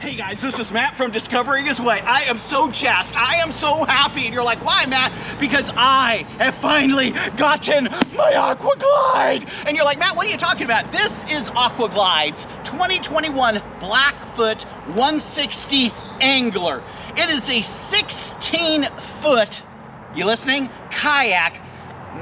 Hey guys, this is Matt from Discovering His Way. I am so jazzed. I am so happy. And you're like, why, Matt? Because I have finally gotten my Aquaglide. And you're like, Matt, what are you talking about? This is Aquaglide's 2021 Blackfoot 160 Angler. It is a 16-foot, you listening, kayak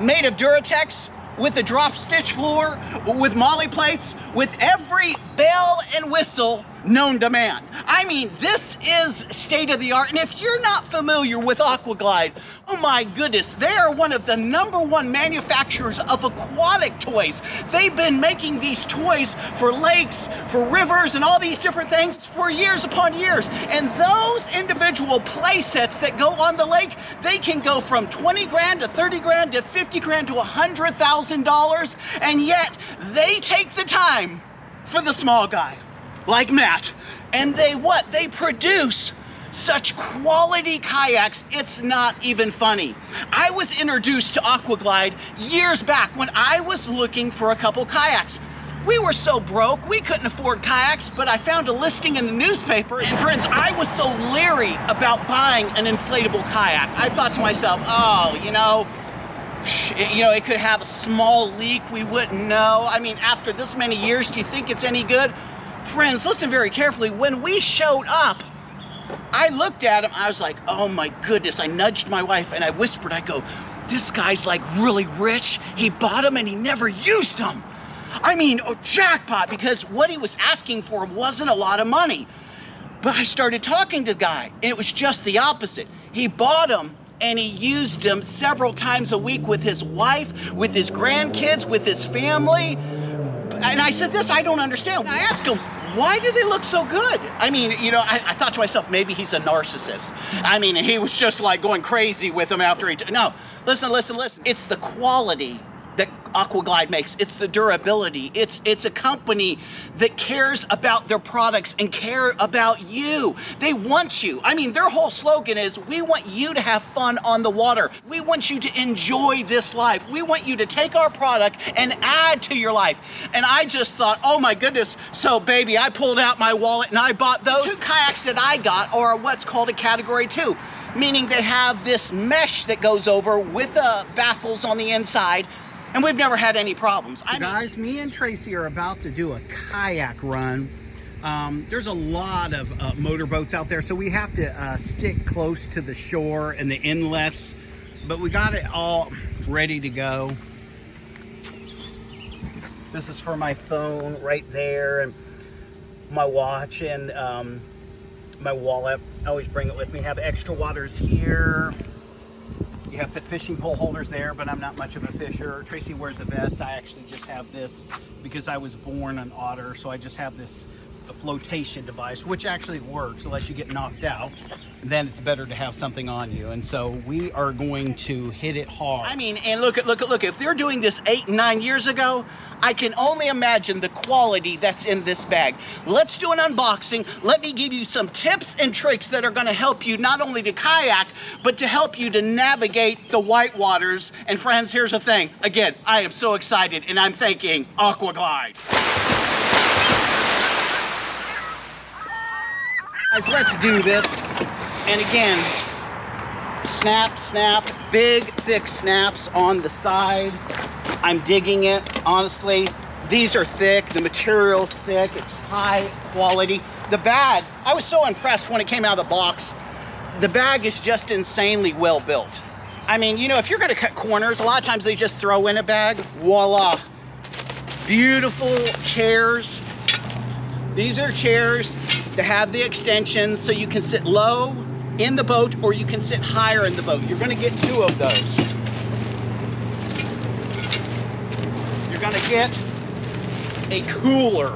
made of Duratex, with a drop stitch floor, with Molle plates, with every bell and whistle known to man. I mean, this is state of the art. And if you're not familiar with Aquaglide, oh my goodness, they are one of the #1 manufacturers of aquatic toys. They've been making these toys for lakes, for rivers, and all these different things for years upon years. And those individual play sets that go on the lake, they can go from 20 grand to 30 grand to 50 grand to $100,000. And yet they take the time for the small guy like Matt, and they produce such quality kayaks, it's not even funny. I was introduced to Aquaglide years back when I was looking for a couple kayaks. We were so broke, we couldn't afford kayaks, but I found a listing in the newspaper, and friends, I was so leery about buying an inflatable kayak. I thought to myself, oh, you know, it could have a small leak, we wouldn't know. I mean, after this many years, do you think it's any good? Friends, listen very carefully. When we showed up, I looked at him, I was like, oh my goodness. I nudged my wife and I whispered, I go, this guy's like really rich. He bought them and he never used them. I mean, jackpot, because what he was asking for wasn't a lot of money. But I started talking to the guy and it was just the opposite. He bought them and he used them several times a week with his wife, with his grandkids, with his family. And I said, this I don't understand. I asked him, why do they look so good? I mean, you know, I thought to myself, maybe he's a narcissist. I mean, he was just like going crazy with them after no, listen. It's the quality that Aquaglide makes. It's the durability. It's a company that cares about their products and care about you. They want you. I mean, their whole slogan is, we want you to have fun on the water. We want you to enjoy this life. We want you to take our product and add to your life. And I just thought, oh my goodness. So baby, I pulled out my wallet and I bought those. 2 kayaks that I got are what's called a category 2, meaning they have this mesh that goes over with baffles on the inside. And we've never had any problems. So guys, me and Tracy are about to do a kayak run. There's a lot of motorboats out there, so we have to stick close to the shore and the inlets, but we got it all ready to go. This is for my phone right there, and my watch, and my wallet. I always bring it with me. Have extra waters here. You have fishing pole holders there, but I'm not much of a fisher. Tracy wears a vest. I actually just have this because I was born an otter, so I just have this flotation device, which actually works unless you get knocked out. Then it's better to have something on you. And so we are going to hit it hard. I mean, and look. If they're doing this 8 and 9 years ago, I can only imagine the quality that's in this bag. Let's do an unboxing. Let me give you some tips and tricks that are gonna help you not only to kayak, but to help you to navigate the whitewaters. And friends, here's the thing. Again, I am so excited and I'm thanking Aquaglide. Guys, let's do this. And again, snap, big, thick snaps on the side. I'm digging it, honestly. These are thick, the material's thick, it's high quality. The bag, I was so impressed when it came out of the box. The bag is just insanely well built. I mean, you know, if you're gonna cut corners, a lot of times they just throw in a bag. Voila. Beautiful chairs. These are chairs that have the extensions so you can sit low in the boat or you can sit higher in the boat. You're gonna get 2 of those. You're gonna get a cooler,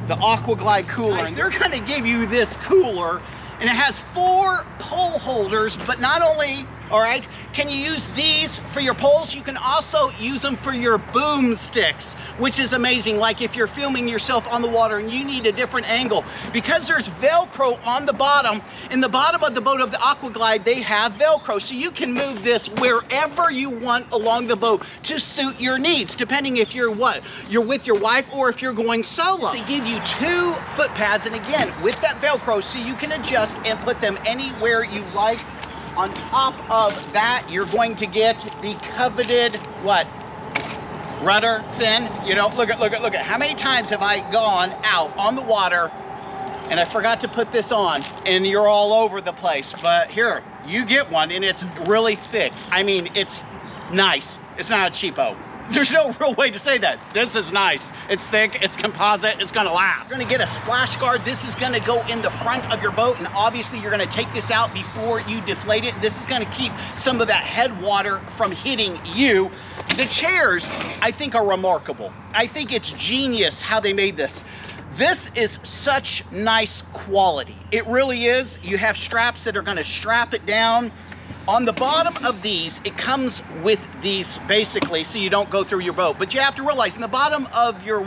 the Aquaglide cooler. And they're gonna give you this cooler, and it has 4 pole holders, but not only all right? Can you use these for your poles? You can also use them for your boom sticks, which is amazing. Like if you're filming yourself on the water and you need a different angle, because there's Velcro on the bottom. In the bottom of the boat of the Aquaglide, they have Velcro, so you can move this wherever you want along the boat to suit your needs, depending if you're you're with your wife or if you're going solo. They give you 2 foot pads, and again, with that Velcro, so you can adjust and put them anywhere you like. On top of that, you're going to get the coveted, rudder fin. You know, look at, how many times have I gone out on the water and I forgot to put this on and you're all over the place. But here, you get one and it's really thick. I mean, it's nice. It's not a cheapo. There's no real way to say that. This is nice. It's thick, it's composite, it's gonna last. You're gonna get a splash guard. This is gonna go in the front of your boat, and obviously you're gonna take this out before you deflate it. This is gonna keep some of that headwater from hitting you. The chairs, I think, are remarkable. I think it's genius how they made this. This is such nice quality. It really is. You have straps that are gonna strap it down. On the bottom of these, it comes with these basically so you don't go through your boat. But you have to realize in the bottom of your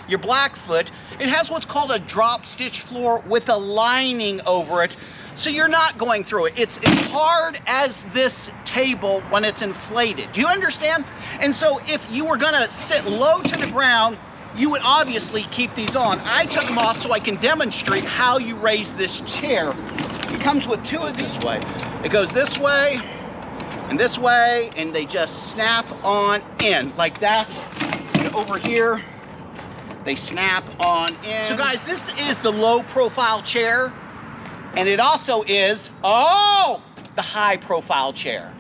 your Blackfoot, it has what's called a drop stitch floor with a lining over it. So you're not going through it. It's hard as this table when it's inflated. Do you understand? And so if you were gonna sit low to the ground, you would obviously keep these on. I took them off so I can demonstrate how you raise this chair. It comes with 2 of these way. It goes this way, and they just snap on in like that. And over here, they snap on in. So guys, this is the low profile chair, and it also is, the high profile chair.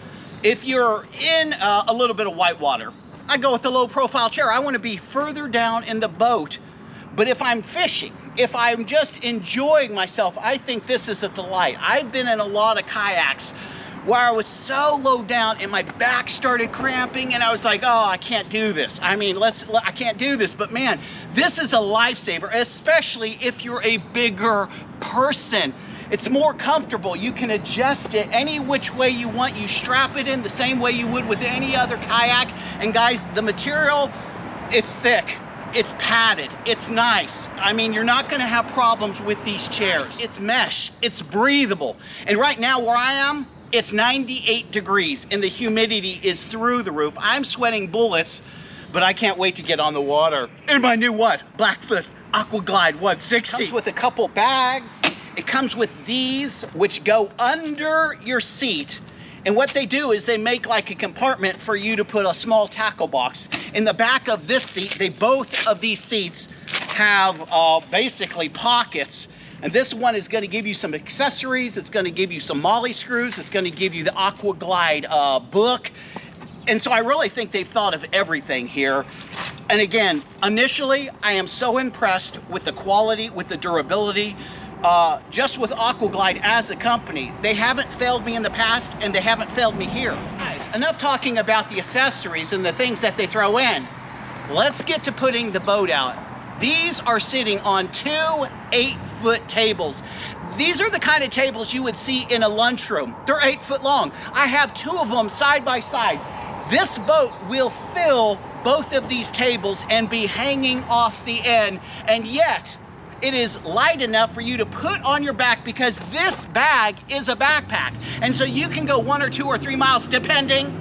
If you're in a little bit of whitewater, I go with the low profile chair. I want to be further down in the boat. But if I'm fishing, if I'm just enjoying myself, I think this is a delight. I've been in a lot of kayaks where I was so low down and my back started cramping and I was like, oh, I can't do this. I mean, I can't do this. But man, this is a lifesaver, especially if you're a bigger person. It's more comfortable. You can adjust it any which way you want. You strap it in the same way you would with any other kayak. And guys, the material, it's thick. It's padded, it's nice. I mean, you're not gonna have problems with these chairs. It's mesh, it's breathable. And right now where I am, it's 98 degrees and the humidity is through the roof. I'm sweating bullets, but I can't wait to get on the water. In my new Blackfoot Aquaglide 160. It comes with a couple bags. It comes with these, which go under your seat. And what they do is they make like a compartment for you to put a small tackle box. In the back of this seat, both of these seats have basically pockets. And this one is gonna give you some accessories. It's gonna give you some Molle screws. It's gonna give you the Aquaglide book. And so I really think they've thought of everything here. And again, initially, I am so impressed with the quality, with the durability, just with Aquaglide as a company. They haven't failed me in the past and they haven't failed me here. Guys, enough talking about the accessories and the things that they throw in. Let's get to putting the boat out. These are sitting on 2 8-foot tables. These are the kind of tables you would see in a lunchroom. They're 8 foot long. I have 2 of them side by side. This boat will fill both of these tables and be hanging off the end, and yet it is light enough for you to put on your back because this bag is a backpack. And so you can go 1 or 2 or 3 miles depending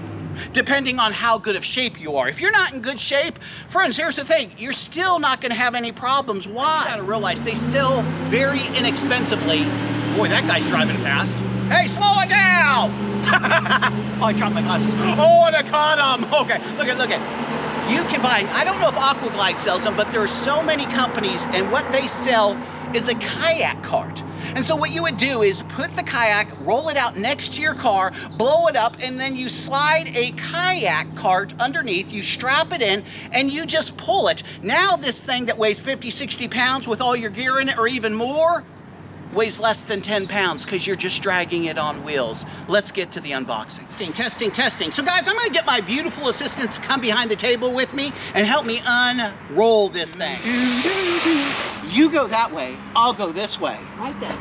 on how good of shape you are. If you're not in good shape, friends, here's the thing, you're still not gonna have any problems. Why? You gotta realize they sell very inexpensively. Boy, that guy's driving fast. Hey, slow it down! Oh, I dropped my glasses. Oh, and I caught him. Okay, look at. You can buy, I don't know if Aquaglide sells them, but there are so many companies, and what they sell is a kayak cart. And so what you would do is put the kayak, roll it out next to your car, blow it up, and then you slide a kayak cart underneath, you strap it in, and you just pull it. Now this thing that weighs 50, 60 pounds with all your gear in it, or even more, weighs less than 10 pounds because you're just dragging it on wheels. Let's get to the unboxing. Testing. So guys, I'm gonna get my beautiful assistants to come behind the table with me and help me unroll this thing. You go that way, I'll go this way. Right there.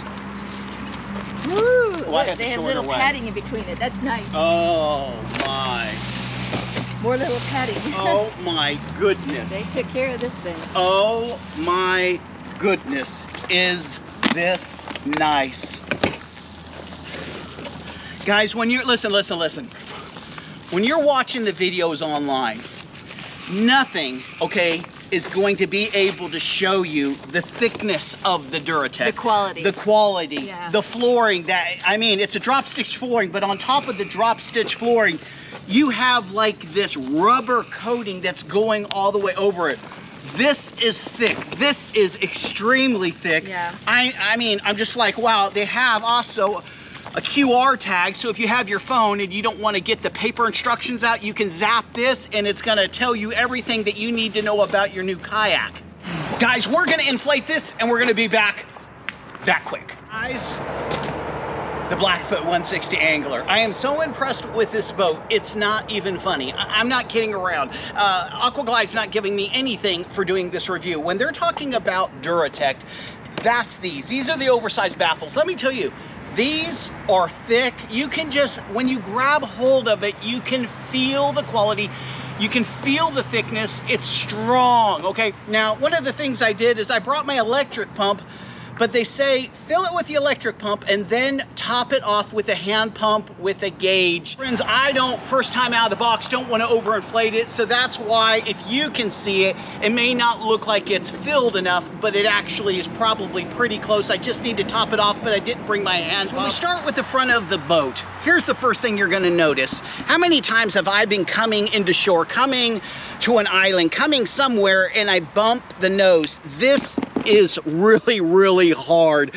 Woo! Oh, I Look, have they to have show it little away. padding in between it. That's nice. Oh my. More little padding. Oh my goodness. They took care of this thing. Oh my goodness. Is this nice? Guys, when you're, listen. When you're watching the videos online, nothing, okay, is going to be able to show you the thickness of the Duratec. The quality. The quality. Yeah. The flooring that, I mean, it's a drop stitch flooring, but on top of the drop stitch flooring, you have like this rubber coating that's going all the way over it. This is thick. This is extremely thick. Yeah. I mean, I'm just like, wow, they have also a QR tag, so if you have your phone and you don't want to get the paper instructions out, you can zap this and it's going to tell you everything that you need to know about your new kayak. Guys, we're going to inflate this and we're going to be back that quick. Guys, the Blackfoot 160 Angler. I am so impressed with this boat, it's not even funny. I'm not kidding around. Aquaglide's not giving me anything for doing this review. When they're talking about Duratec, that's these. These are the oversized baffles. Let me tell you, these are thick. You can just, when you grab hold of it, you can feel the quality. You can feel the thickness. It's strong, okay? Now, one of the things I did is I brought my electric pump, but they say fill it with the electric pump and then top it off with a hand pump with a gauge. Friends, I don't, first time out of the box, don't want to overinflate it, so that's why if you can see it, it may not look like it's filled enough, but it actually is probably pretty close. I just need to top it off, but I didn't bring my hand pump. When we start with the front of the boat, here's the first thing you're going to notice. How many times have I been coming into shore, coming to an island, coming somewhere, and I bump the nose? This is really hard.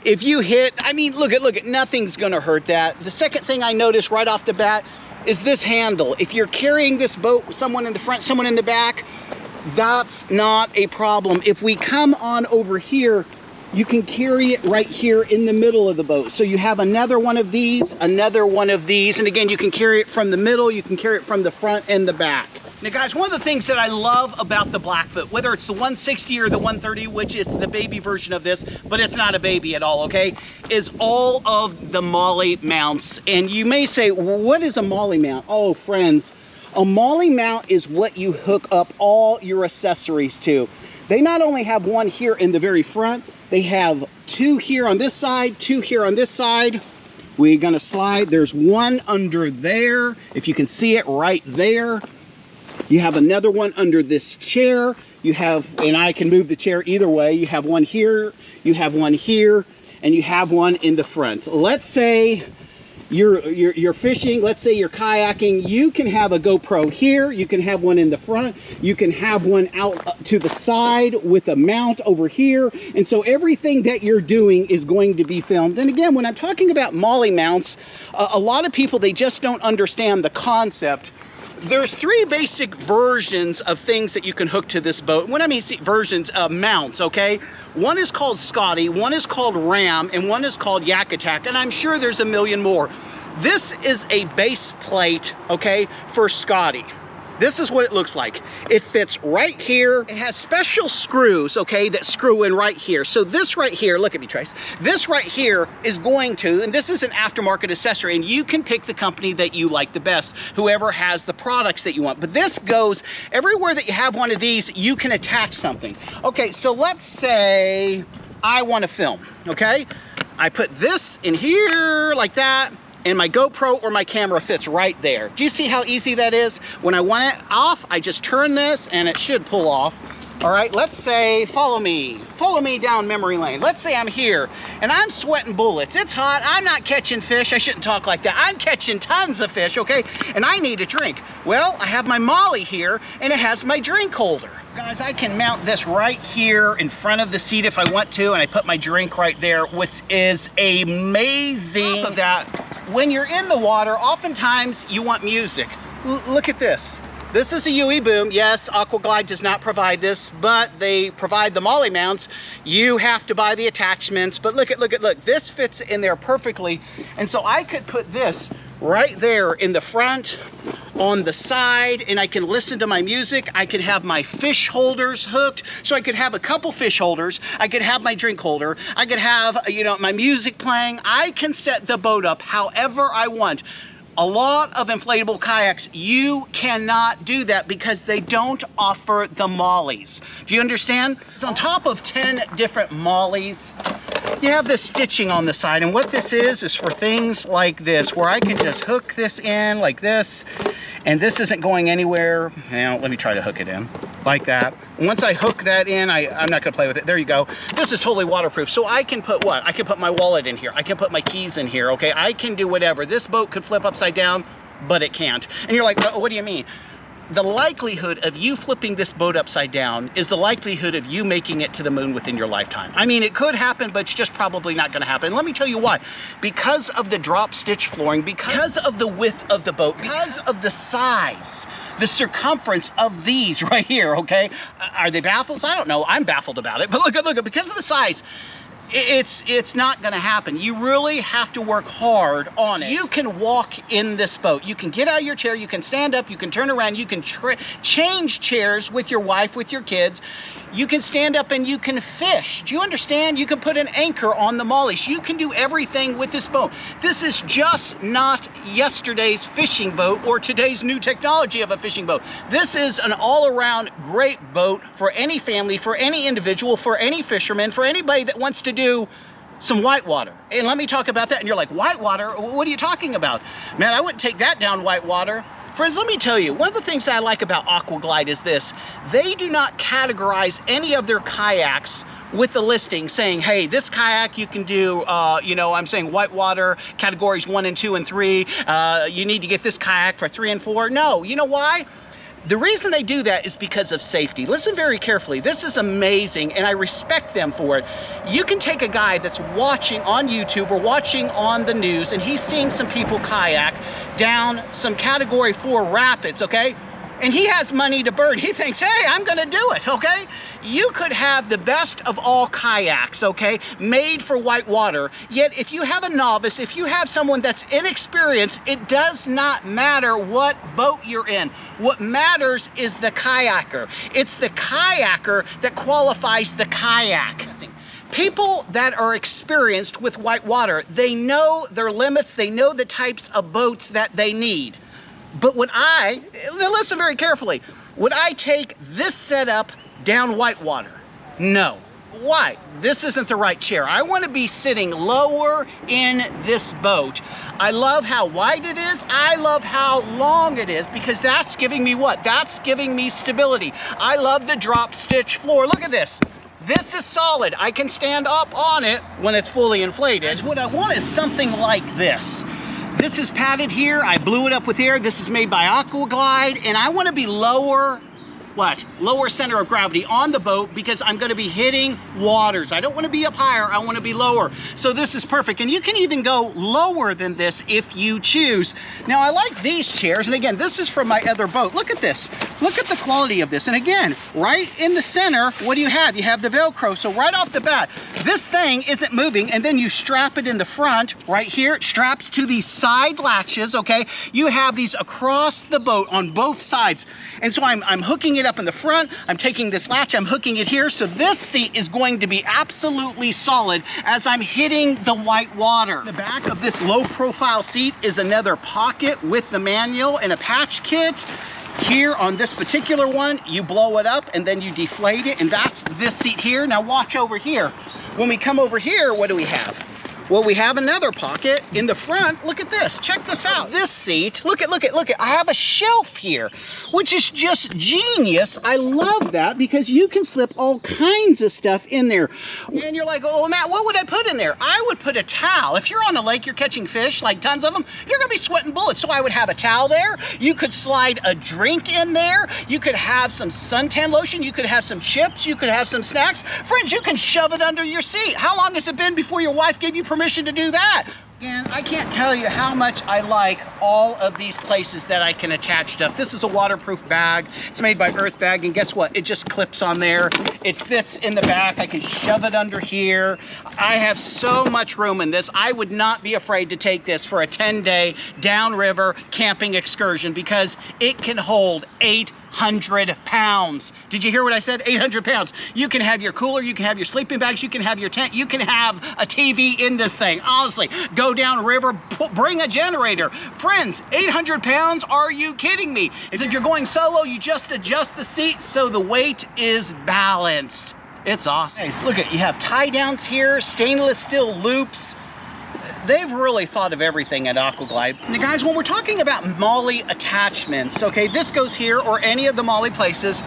If you hit, I mean, look at, nothing's gonna hurt that. The second thing I noticed right off the bat is this handle. If you're carrying this boat, someone in the front, someone in the back, that's not a problem. If we come on over here, you can carry it right here in the middle of the boat. So you have another one of these, and again, you can carry it from the middle, you can carry it from the front and the back. Now guys, one of the things that I love about the Blackfoot, whether it's the 160 or the 130, which is the baby version of this, but it's not a baby at all, okay, is all of the Molle mounts. And you may say, what is a Molle mount? Oh, friends, a Molle mount is what you hook up all your accessories to. They not only have one here in the very front, they have two here on this side, two here on this side. We're gonna slide, there's one under there, if you can see it right there. You have another one under this chair. You have, and I can move the chair either way. You have one here, you have one here, and you have one in the front. Let's say you're fishing, let's say you're kayaking, you can have a GoPro here, you can have one in the front, you can have one out to the side with a mount over here, and so everything that you're doing is going to be filmed. And again, when I'm talking about Molle mounts, a lot of people, they just don't understand the concept. There's three basic versions of things that you can hook to this boat. When I mean versions of mounts, okay? One is called Scotty, one is called Ram, and one is called Yak Attack, and I'm sure there's a million more. This is a base plate, okay, for Scotty. This is what it looks like. It fits right here. It has special screws, okay, that screw in right here. So this right here, look at me, Trace. This right here is going to, and this is an aftermarket accessory, and you can pick the company that you like the best, whoever has the products that you want. But this goes, everywhere that you have one of these, you can attach something. Okay, so let's say I want to film, okay? I put this in here like that, and my GoPro or my camera fits right there. Do you see how easy that is? When I want it off, I just turn this and it should pull off. All right, let's say, follow me down memory lane. Let's say I'm here and I'm sweating bullets. It's hot, I'm not catching fish. I shouldn't talk like that. I'm catching tons of fish, okay? And I need a drink. Well, I have my Molle here and it has my drink holder. Guys, I can mount this right here in front of the seat if I want to, and I put my drink right there, which is amazing. Top of that, when you're in the water, oftentimes you want music. Look at this. This is a UE boom. Yes, Aquaglide does not provide this, but they provide the Molle mounts. You have to buy the attachments, but look. This fits in there perfectly. And so I could put this right there in the front on the side, and I can listen to my music. I could have my fish holders hooked, so I could have a couple fish holders. I could have my drink holder. I could have, you know, my music playing. I can set the boat up however I want. A lot of inflatable kayaks, you cannot do that because they don't offer the Molles. Do you understand? It's on top of 10 different Molles. You have this stitching on the side, and what this is for things like this, where I can just hook this in like this, and this isn't going anywhere. Now, let me try to hook it in like that. Once I hook that in, I'm not gonna play with it. There you go. This is totally waterproof. So I can put what? I can put my wallet in here. I can put my keys in here, okay? I can do whatever. This boat could flip upside down, but it can't. And you're like, oh, what do you mean? The likelihood of you flipping this boat upside down is the likelihood of you making it to the moon within your lifetime. I mean, it could happen, but it's just probably not gonna happen. And let me tell you why. Because of the drop stitch flooring, because of the width of the boat, because of the size, the circumference of these right here, okay? Are they baffled? I don't know. I'm baffled about it. But look, because of the size, it's not gonna happen. You really have to work hard on it. You can walk in this boat. You can get out of your chair, you can stand up, you can turn around, you can change chairs with your wife, with your kids. You can stand up and you can fish. Do you understand? You can put an anchor on the Molles. You can do everything with this boat. This is just not yesterday's fishing boat or today's new technology of a fishing boat. This is an all-around great boat for any family, for any individual, for any fisherman, for anybody that wants to do some whitewater. And let me talk about that. And you're like, whitewater? What are you talking about? Man, I wouldn't take that down whitewater. Friends, let me tell you, one of the things that I like about Aquaglide is this. They do not categorize any of their kayaks with the listing saying, hey, this kayak you can do, you know, I'm saying whitewater, categories 1 and 2 and 3. You need to get this kayak for 3 and 4. No, you know why? The reason they do that is because of safety. Listen very carefully. This is amazing, and I respect them for it. You can take a guy that's watching on YouTube or watching on the news, and he's seeing some people kayak down some category 4 rapids, okay? And he has money to burn. He thinks, hey, I'm gonna do it, okay? You could have the best of all kayaks, okay, made for whitewater, yet if you have a novice, if you have someone that's inexperienced, it does not matter what boat you're in. What matters is the kayaker. It's the kayaker that qualifies the kayak. People that are experienced with whitewater, they know their limits, they know the types of boats that they need. But listen very carefully, would I take this setup down whitewater? No. Why? This isn't the right chair. I want to be sitting lower in this boat. I love how wide it is. I love how long it is, because that's giving me what? That's giving me stability. I love the drop stitch floor. Look at this. This is solid. I can stand up on it when it's fully inflated. What I want is something like this. This is padded here. I blew it up with air. This is made by Aquaglide, and I want to be lower center of gravity on the boat, because I'm going to be hitting waters. I don't want to be up higher, I want to be lower. So this is perfect, and you can even go lower than this if you choose. Now I like these chairs, and again, this is from my other boat. Look at this. Look at the quality of this. And again, right in the center, what do you have? You have the Velcro. So right off the bat, this thing isn't moving, and then you strap it in the front right here. It straps to these side latches, okay? You have these across the boat on both sides. And so I'm hooking it up in the front, I'm taking this latch, I'm hooking it here, so this seat is going to be absolutely solid as I'm hitting the white water. The back of this low profile seat is another pocket with the manual and a patch kit. Here on this particular one, you blow it up and then you deflate it, and that's this seat here. Now watch over here. When we come over here, what do we have? Well, we have another pocket in the front. Look at this, check this out. This seat, look at, I have a shelf here, which is just genius. I love that, because you can slip all kinds of stuff in there. And you're like, oh Matt, what would I put in there? I would put a towel. If you're on a lake, you're catching fish, like tons of them, you're gonna be sweating bullets. So I would have a towel there. You could slide a drink in there. You could have some suntan lotion. You could have some chips. You could have some snacks. Friends, you can shove it under your seat. How long has it been before your wife gave you permission to do that? And I can't tell you how much I like all of these places that I can attach stuff. This is a waterproof bag. It's made by Earth Bag, and guess what? It just clips on there. It fits in the back. I can shove it under here. I have so much room in this. I would not be afraid to take this for a 10-day downriver camping excursion because it can hold 800 pounds. Did you hear what I said? 800 pounds. You can have your cooler, you can have your sleeping bags, you can have your tent, you can have a TV in this thing. Honestly, go down river, bring a generator. Friends, 800 pounds? Are you kidding me? If you're going solo, you just adjust the seat so the weight is balanced. It's awesome. Guys, look at, you have tie downs here, stainless steel loops. They've really thought of everything at Aquaglide. Now guys, when we're talking about Molle attachments, okay, this goes here or any of the Molle places,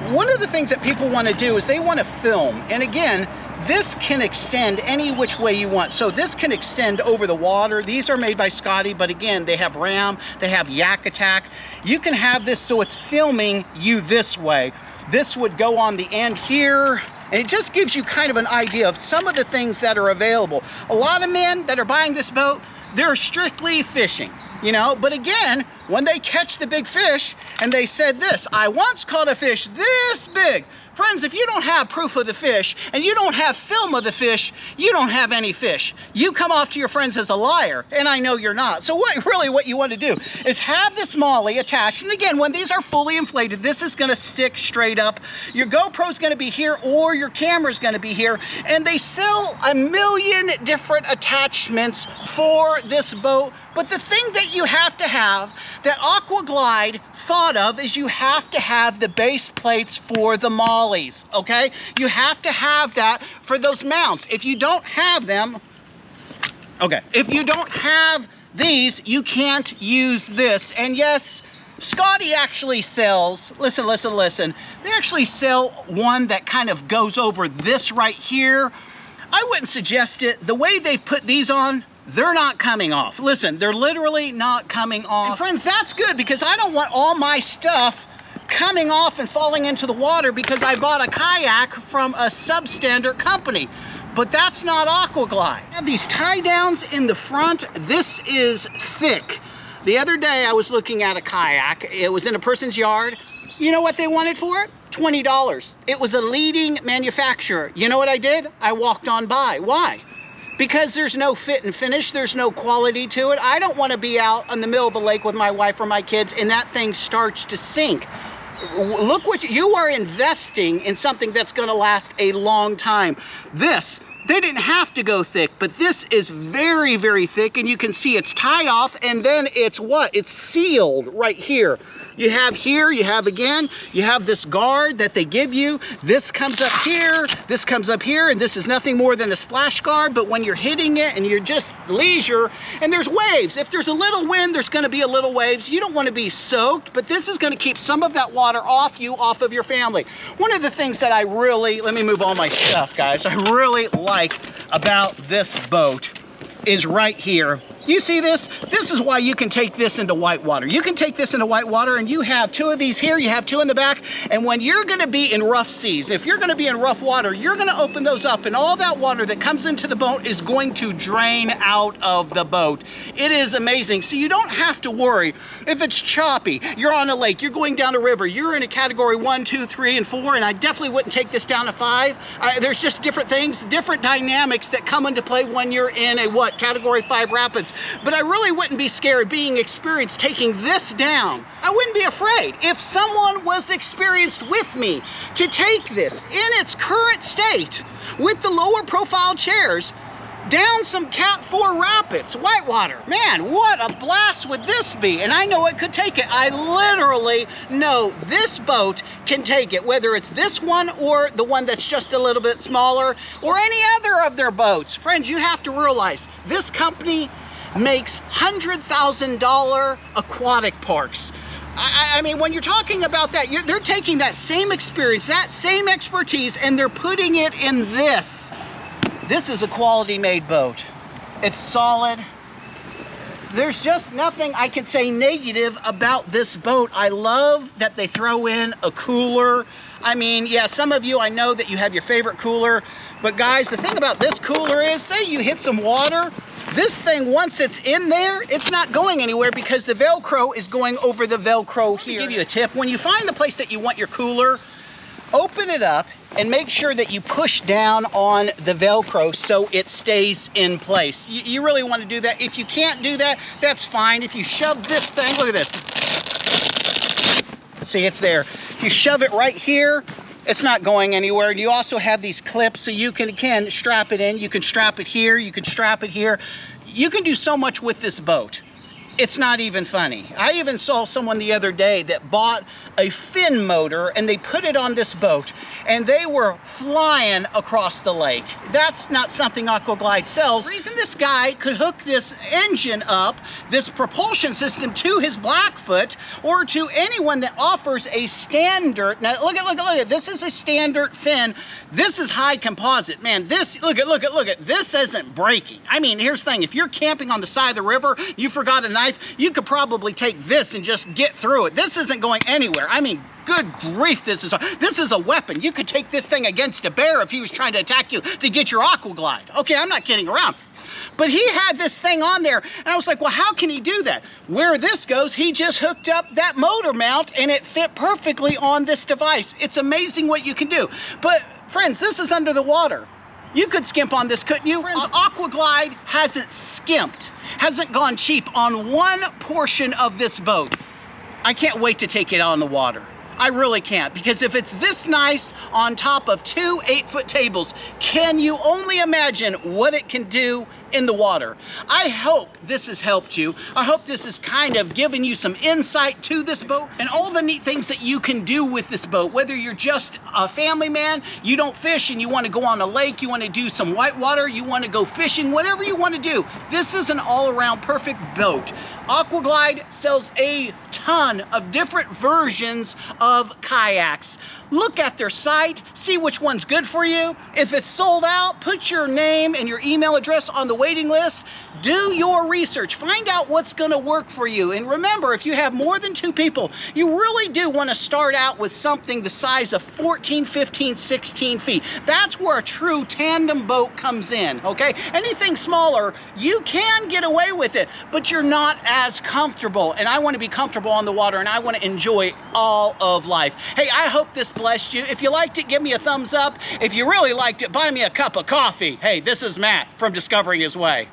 one of the things that people want to do is they want to film. And again, this can extend any which way you want. So this can extend over the water. These are made by Scotty, but again, they have RAM, they have Yak Attack. You can have this so it's filming you this way. This would go on the end here. And it just gives you kind of an idea of some of the things that are available. A lot of men that are buying this boat, they're strictly fishing, you know? But again, when they catch the big fish, and they said this, I once caught a fish this big. Friends, if you don't have proof of the fish, and you don't have film of the fish, you don't have any fish. You come off to your friends as a liar, and I know you're not. So what you want to do is have this Molle attached. And again, when these are fully inflated, this is going to stick straight up. Your GoPro's going to be here, or your camera's going to be here. And they sell a million different attachments for this boat. But the thing that you have to have, that Aquaglide thought of, is you have to have the base plates for the Molles, okay? You have to have that for those mounts. If you don't have them, okay, if you don't have these, you can't use this. And yes, Scotty actually sells, listen, they actually sell one that kind of goes over this right here. I wouldn't suggest it. The way they've put these on, they're not coming off. Listen, they're literally not coming off. And friends, that's good because I don't want all my stuff coming off and falling into the water because I bought a kayak from a substandard company. But that's not Aquaglide. I have these tie downs in the front. This is thick. The other day I was looking at a kayak. It was in a person's yard. You know what they wanted for it? $20. It was a leading manufacturer. You know what I did? I walked on by. Why? Because there's no fit and finish, there's no quality to it. I don't want to be out in the middle of the lake with my wife or my kids and that thing starts to sink. Look what you are investing in, something that's going to last a long time. This, they didn't have to go thick, but this is very, very thick, and you can see it's tied off, and then it's what? It's sealed right here. You have here, you have again, you have this guard that they give you. This comes up here, this comes up here, and this is nothing more than a splash guard, but when you're hitting it and you're just leisure, and there's waves. If there's a little wind, there's gonna be a little waves. You don't wanna be soaked, but this is gonna keep some of that water off you, off of your family. One of the things that I really, let me move all my stuff, guys, I really like about this boat is right here. You see this? This is why you can take this into Whitewater. You can take this into Whitewater and you have two of these here, you have two in the back, and when you're gonna be in rough seas, if you're gonna be in rough water, you're gonna open those up and all that water that comes into the boat is going to drain out of the boat. It is amazing. So you don't have to worry if it's choppy, you're on a lake, you're going down a river, you're in a category 1, 2, 3, and 4, and I definitely wouldn't take this down to 5. There's just different things, different dynamics that come into play when you're in a category 5 rapids. But I really wouldn't be scared, being experienced, taking this down. I wouldn't be afraid if someone was experienced with me to take this in its current state with the lower profile chairs down some Cat 4 rapids, Whitewater. Man, what a blast would this be? And I know it could take it. I literally know this boat can take it, whether it's this one or the one that's just a little bit smaller or any other of their boats. Friends, you have to realize this company makes $100,000 aquatic parks. I mean, when you're talking about that, they're taking that same experience, that same expertise, and they're putting it in this. This is a quality made boat. It's solid. There's just nothing I can say negative about this boat. I love that they throw in a cooler. I mean, yeah, some of you, I know that you have your favorite cooler, but guys, the thing about this cooler is, say you hit some water, This thing, once it's in there, it's not going anywhere because the Velcro is going over the Velcro here. I'll give you a tip. When you find the place that you want your cooler, open it up and make sure that you push down on the Velcro so it stays in place. You really want to do that. If you can't do that, that's fine. If you shove this thing, look at this. See, it's there. If you shove it right here, it's not going anywhere. And you also have these clips so you can strap it in. You can strap it here, you can strap it here. You can do so much with this boat. It's not even funny. I even saw someone the other day that bought a fin motor and they put it on this boat and they were flying across the lake. That's not something Aquaglide sells. The reason this guy could hook this engine up, this propulsion system to his Blackfoot or to anyone that offers a standard, now look at, this is a standard fin. This is high composite. Man, this, look at, this isn't breaking. I mean, here's the thing, if you're camping on the side of the river, you forgot a knife, you could probably take this and just get through it. This isn't going anywhere. I mean, good grief, this is a weapon. You could take this thing against a bear if he was trying to attack you to get your Aquaglide. Okay, I'm not kidding around. But he had this thing on there, and I was like, well, how can he do that? Where this goes, he just hooked up that motor mount, and it fit perfectly on this device. It's amazing what you can do. But, friends, this is under the water. You could skimp on this, couldn't you? Friends, Aquaglide hasn't skimped, hasn't gone cheap on one portion of this boat. I can't wait to take it out on the water. I really can't, because if it's this nice on top of 2 8-foot tables, can you only imagine what it can do in the water? I hope this has helped you. I hope this has kind of given you some insight to this boat and all the neat things that you can do with this boat. Whether you're just a family man, you don't fish and you want to go on a lake, you want to do some whitewater, you want to go fishing, whatever you want to do, this is an all-around perfect boat. Aquaglide sells a ton of different versions of kayaks. Look at their site, see which one's good for you. If it's sold out, put your name and your email address on the waiting list. Do your research, find out what's gonna work for you. And remember, if you have more than 2 people, you really do wanna start out with something the size of 14, 15, 16 feet. That's where a true tandem boat comes in, okay? Anything smaller, you can get away with it, but you're not as comfortable. And I wanna be comfortable on the water and I wanna enjoy all of life. Hey, I hope this blessed you. If you liked it, give me a thumbs up. If you really liked it, buy me a cup of coffee. Hey, this is Matt from Discovering His Way.